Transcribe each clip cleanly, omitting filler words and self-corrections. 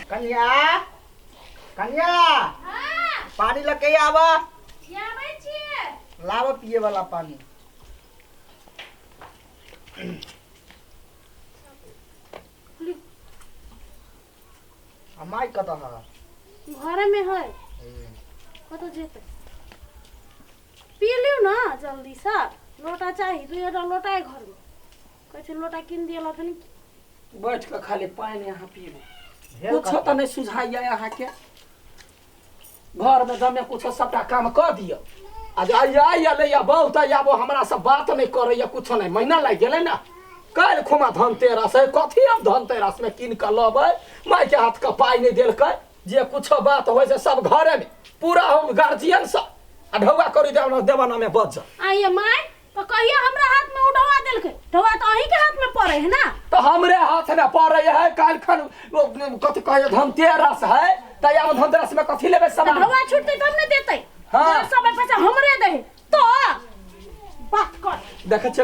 कन्या कन्या पानी लगे आवा लावा पिए वाला पानी हमारी कत घर में है कत जेते पी लियो ना जल्दी सा लोटा चाहिए तो ये लोटा है घर में कैसे लोटा किन दिया तो नहीं बैठ के खाली पानी यहाँ पीबो कुछ तो नहीं सुझाइया यहाँ के घर में जमे कुछ सबटा काम कर दियो आज आइया ले या बहुत या वो हमरा सब बात नहीं करे या कुछ नहीं महीना लग गेले ना कल खुमा धनतेरस है कथी अब धनतेरस में किन के लबै माई के हाथ का पाई नहीं देलकै जे कुछ बात होय से सब घरे में पूरा हम गार्जियन सब ढौआ करी देवाना में बच आइए माई तो कहिया हमरा हाथ में उठवा देलकै ढौआ तो अही के हाथ में पड़े है ना तो हमरे हाथ में पड़े है काल खन कथी कहे धनतेरस है तया में धनतेरस में कथी लेबे सामान ढौआ छूटते तब ने देतै हां सब पैसा हमरे दे तो बात कर देखे छ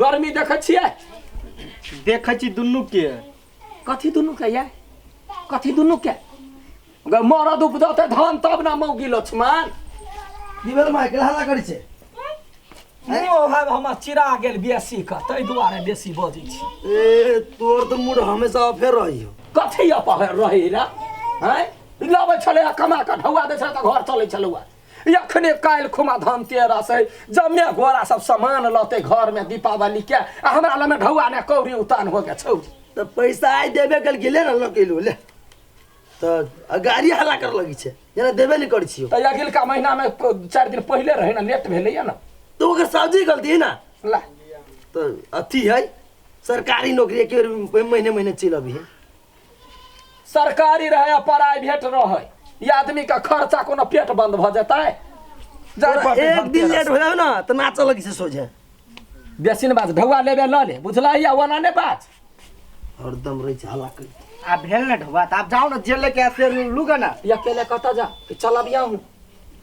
गर्मी देखे छियै देखे छी दुन्नु के कथी दुन्नु के या कथी दुन्नु के अगर मरद उपजते धान तब ना मौगी लक्ष्मण दिवेल माय के हल्ला करै छै हम चिरा गेल बेसी का तै दुआरे बेसी बजै छी ए तोर तो मूड हमेशा फेर रही हो कथी अपहर रही रे हैं लाबै छले कमा के ढौआ दे छले त घर चलै छलुआ यखने काल खुमा धनतेरस है जम्मे घोड़ा सब सामान लते घर में दीपावली के हमरा लमे ढौआ ने कौरी उतान हो गए छौरी तो पैसा आई देबे कल गेले न लकेलु ले तो गाड़ी हल्ला कर लगी छै जेना देबे नहीं करै छियो त अगिल का महीना में 4 दिन पहले रहे ना लेट भेले या ना तो ओकर सब्जी गलती है ना ला तो अथी है सरकारी नौकरी के महीने महीने चल अभी है सरकारी रहे या प्राइवेट रहे ये आदमी का खर्चा कोनो पेट बंद भ जाता है एक दिन लेट हो ना तो नाच लगी से सोझे बेसिन बात ढौआ लेबे ल ले बुझला या वना ने बात हरदम रही हल्ला कर आ भेल ना ढोबा त आप जाओ ना जेल लेके ऐसे लूगा ना ये अकेले कता जा चलबिया हूं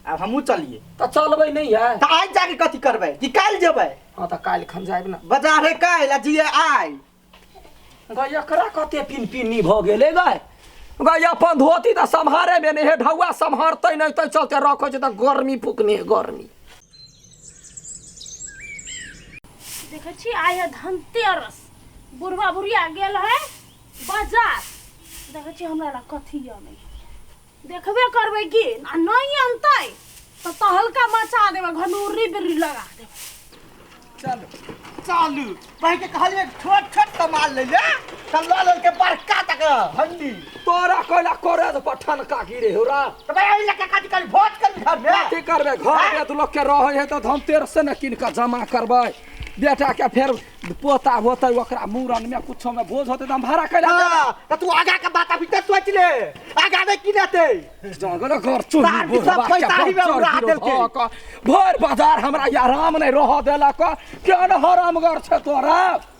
अब हमहू चलिए त चलबै नहीं है त आज जाके कथी करबै कि काल जेबै हां त काल खन जाइब ना बाजार है काल आ जिए आइ गय एकरा कते पिन पिन्नी भ गेले गय गय अपन धोती त संभारे में नहीं है ढौआ संभारतै नहीं त चलते रखै छै त गर्मी फुकने गर्मी देखे छी आय है धनतेरस बुढ़वा बुढ़िया गेल है बाजार देखे छी हमरा ला कथी नहीं देखबे करबै कि आ नहीं अनतै तो तहलका मचा देबे घनूरी बिरी लगा देबे चलो चालू भाई के कहलिए छोट छोट कमाल ले ले कल्ला ले के बड़का तक हंडी तोरा कोला करे त पठान का गिरे हो रा तो भाई आई लके कथी कर भोज कर घर में की करबे घर में तो लोग के रहे है तो धनतेरस से न किन का जमा करबै बेटा के फिर पोता होतै ओकरा मूरन में कुछो में भोज होतै त हम भाड़ा कैला त तू आगा के बात अभी तक सोच ले आगा नहीं की रहते जंगल घर चोरी सब पैसा ही में उड़ा देलके भर बाजार हमरा या आराम नहीं रह देलक केन हरामगर छ तोरा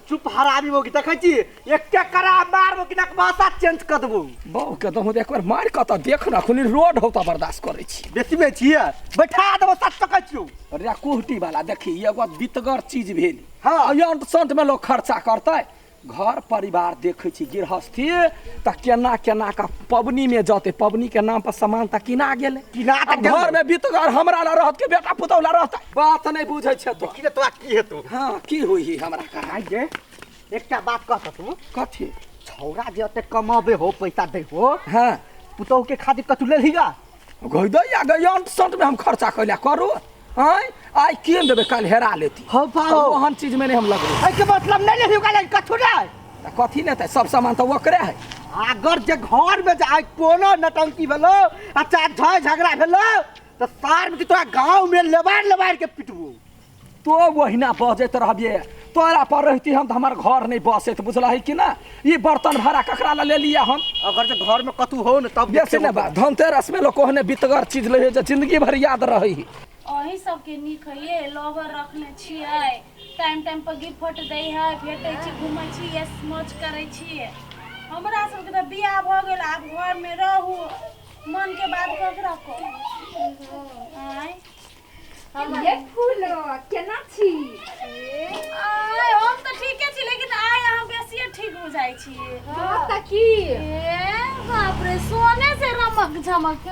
चुप हरामी होगी देखै छी एक करा मारबो कि नक भाषा चेंज कर देबो बहु के तो एक बार मार के त देख ना खुनी रोड होता बर्दाश्त करै छी बेसी में छिए बैठा देबो सच कहै छियो रे कुहटी वाला देखी एगो बितगर चीज भेल हां अंत संत में लोग खर्चा करतै घर परिवार देखे छी गृहस्थी त केना केना का पबनी में जाते पबनी के नाम पर सामान त किना गेले किना त घर में बितगर हमरा ला रहत के बेटा पुतौला रहत बात नहीं बुझै छै तो की तो की हेतौ हां की होई हमरा का आई जे एकटा बात कहत तू कथी छौरा जे ओते कमाबे हो पैसा दे हो हां पुतौ के खातिर कतु ले लिगा गइदै या गयन संत में हम खर्चा कैला करू हां आई केन देबे काल हेरा लेती हो पाओ ओहन चीज में नहीं हम लगबै है के मतलब नहीं ले लिगा कथु रे कथी लेतै सब सामान त ओकरे है अगर जे घर में जाय कोनो नटंकी भेलो अच्छा झगड़ा भेलो तो सार में तोरा गांव में लेबार के पिटबो तो वहीना बजैत रहबिए तोरा पर रहती हम तो हमार घर नहीं बसे तो बुझला है कि ना ये बर्तन भाड़ा ककरा ला ले लिया हम अगर जो घर में कतु हो न तब बेसी ना बात धनतेरस में लोग कोहने बितगर चीज ले जे जिंदगी भर याद रही अही सब के निक है लोवर रखने छियै टाइम टाइम पर गिफ्ट दै है भेटै छी घुमै छी यस मौज करै छी हमरा सब के त बियाह भ गेल आब घर में रहू मन के बात ककरा को आय ये फूल केना छी आय हम त ठीके छी लेकिन आय अहाँ बेसी ठीक जाई छी हाँ त की ए बाप रे सोने से रमक झमक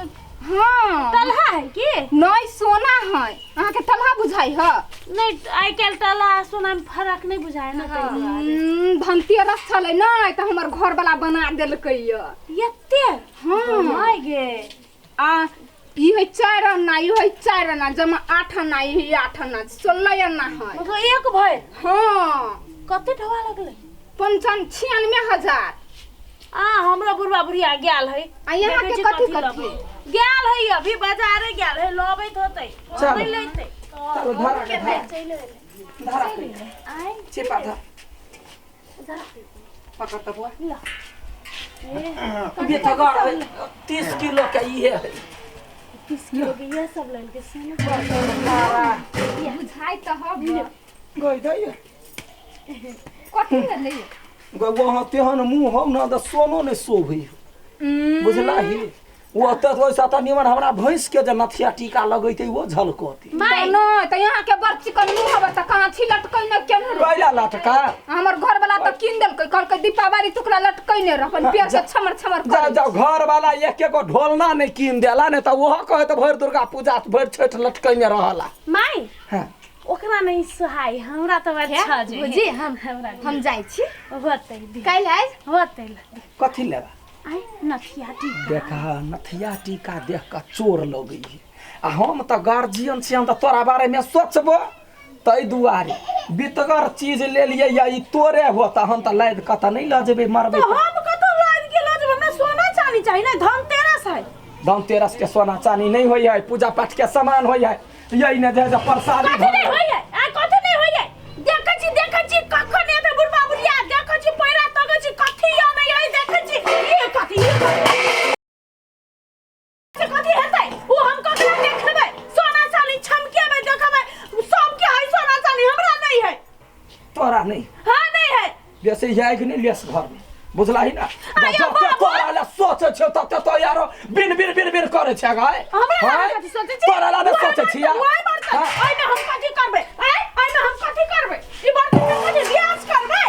हाँ तलहा है की नहीं सोना है अहाँ के तलहा बुझाई है नहीं आई काल तलहा सोना में फर्क नहीं बुझाय ना धनतेरस चले नहीं तो हमर घर वाला बना देलकै यत्ते हाँ माय गे आ ई है 4 अन्ना ई है 4 अन्ना जमा 8 अन्ना ई है 8 अन्ना 16 अन्ना है मतलब एक भर हाँ कते ठवा लगले 95,000 आ हमरा बुढ़वा बुढ़िया गेल है आ यहाँ के कथी कथी गेल है अभी बाजारे गेल है लबैत होतै चल। नहीं लेतै चलो धरा के धरा चले धरा के आई चिपा धर जा पकड़ त बुआ ला ये तो गड़ 30 किलो के ये है 30 किलो के ये सब ले के सोना बुझाई त हब गई दई कथी ले ले गई वहां तेहन मुंह हो ना त सोनो ने शोभई बुझला ही वो त वैसा त निमन हमरा भैंस के जे नथिया टीका लगैते वो झलकती माई नहीं तो यहाँ के बड़ चिकन मुंह हबे त कहाँ छी लटकै न केन कैला लटका हमर घर वाला त किन देलकै कहलकै दीपावली टुकड़ा लटकै ने रह अपन पेट से छमर छमर जा कर जा घर वाला एक एक ढोलना नहीं कीन देला ने त वो कहे त भर दुर्गा पूजा भर छठ लटकैने रहला माई हां ओकरा नहीं सहाय हमरा त अच्छा जे बुझी हमरा हम जाई छी होतै काल आज होतै कथी लेबा आई नथिया टीका देखा नथिया टीका देख के चोर लगई है आ हम त गार्जियन छी हम त तोरा बारे में सोचबो तई दुआरे बितगर चीज ले लिए या ई तोरे होता हम त लाद कत नहीं ल जेबे मरबे तो हम कतो लाद के ल जब हमरा सोना चांदी चाहिए ना धनतेरस है धनतेरस के सोना चांदी नहीं होई है पूजा पाठ के सामान होई है यही ने जे प्रसादी कथि नहीं होई है आ कथि नहीं होई है देखै छी कखन एते बुढ़बा बुढ़िया देखै छी पैरा तगै छी कथि या नहीं है देखै छी ये कथि से कथि हेतै ओ हम कखन देखबै सोना चांदी छमकेबै देखबै सब के है सोना चांदी हमरा नहीं है तोरा नहीं हां नहीं है वैसे जाए कि नहीं लेस घर में बुझला ही ना अरे जब बाबा! तोरा ला सोचे छ त तो यारो बिन बिन बिन बिन करे छ गाय हमरा ला कथि सोचै छी तोरा ला न सोचे छिया ओइ बर्तन ओइ में हम कथि करबै ओइ में हम कथि करबै ई बर्तन में कथि ब्याज करबै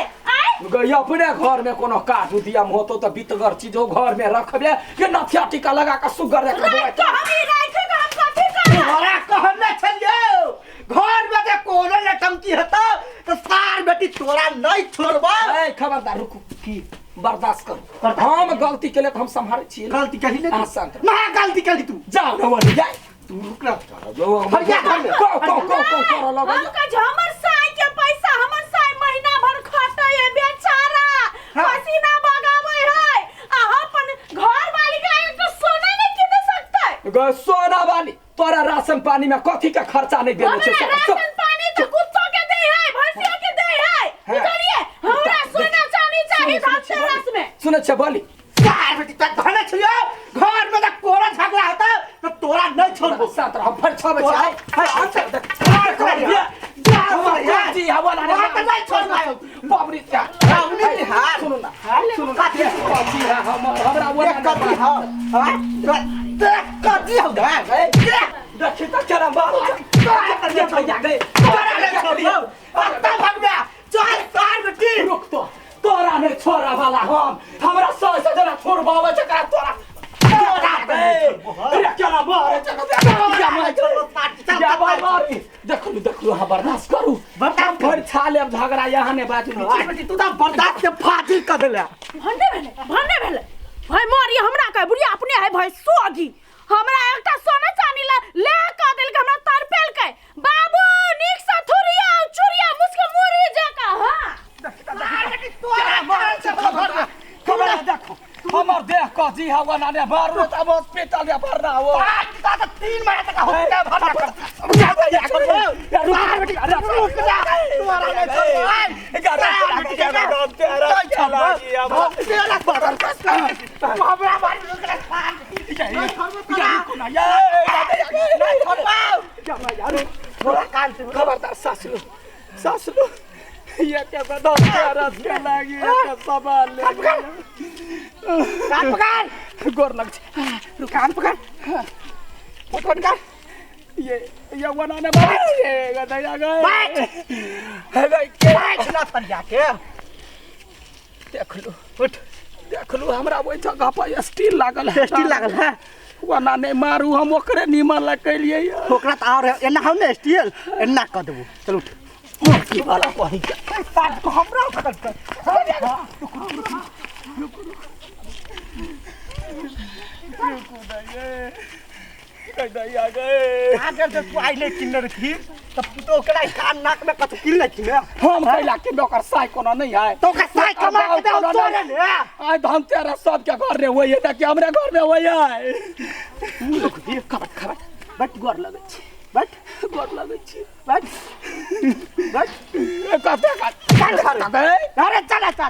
गई अपने घर में कोनो काट उदियम होतो त बितगर चीजो घर में रखबे ये नथिया टीका लगा के सुगर रखबे तो हम ई राखै के हम कथि करबै तोरा कहने छलियो घर में जे कोनो लटंकी हता तो सार बेटी तोरा नहीं छोड़बा ए खबरदार रुक की बर्दाश्त कर हम गलती केले त हम संभाले छी गलती कही ले हां शांत ना गलती कही तू जाओ न वनी जा तू रुक ना हरिया को कर लगा हम का हमर साई के पैसा हमर साई महीना भर खटै है बेचारा पसीना बगाबै है आ अपन घर वाली का एक सोना नहीं किन सकतै ग सोना वाली तोरा राशन पानी में कथी के खर्चा नहीं देले हमरा छ राशन पानी तो कुत्तों के दे है भैंसियों के दे है बुझलिए हमरा सोना चांदी चाहिए धनतेरस में सुने छ बोली सार बेटी तक कहने छलियो घर में जे कोनो झगड़ा होता तो तोरा नहीं छोड़बो सात हम फर छ बजे हाय हम जी हवाला ने नहीं छोड़बा बाबरी क्या रावणी हां सुनो ना सुनो ना जी हमरा वो कथी हां कथी हो गए देखि त चला मारो ये भैया गए तोरा नहीं छोड़बो आता भाग गया चल सार बेटी रुक तो तोरा नहीं छोरा वाला हम हमरा सौ से जना छोड़बावे छका तोरा तोरा रे चला मारे चला या मारी देखलू हां बर्दाश्त करू बर्दाश्त भर छाले झगड़ा यहाँ ने बाजू सार बेटी तू तो बर्दाश्त के फाजिल कर देले भन्ने भेले भाई मारी हमरा का बुढ़िया अपने है भाई सोगी हमरा एकटा सोना चांदी ले का देल के हमरा तरपेल के बाबू नीक सा थुरिया चुरिया मुसके मोरी जाका हां तोरा मार से खबर देखो हमर देह का जी हवा ना ने बारू त अब हॉस्पिटल में भरना हो ता 3 महीना तक होते भरना सार बेटी रुक जा तोरा नहीं छोड़बो तेरा चला गया तेरा बदल हमरा बात खबरदार सासू ये क्या बता तेरा के लागी ये सवाल ले कान पकड़ गोर लग रुक कान पकड़ पकड़ का ये वना ने ये गया गए बैठ है गए के बैठ ना पर जाके देख लो उठ देख लो हमरा ओइ जगह पर स्टील लागल है स्टील लागल है वना नहीं मारू हम ओकरे निमन ला कैलिए ओकरा तो और एना हम ने स्टील एना कर देबो चल उठ की वाला कहि के साथ को हमरा कर आगे से तू आइले किन्नर थी तब तो ओकरा कान नाक में कत किल नहीं थी हम कैला के ओकर साई कोनो नहीं है तो का साई कमा के दे तोरे ने आय धम तेरा सब के घर रे होय है कि हमरा घर में होय है खबट खबट बट गोर लगे छी बैठ गोर लगे छी बैठ बैठ कते का अरे चल चल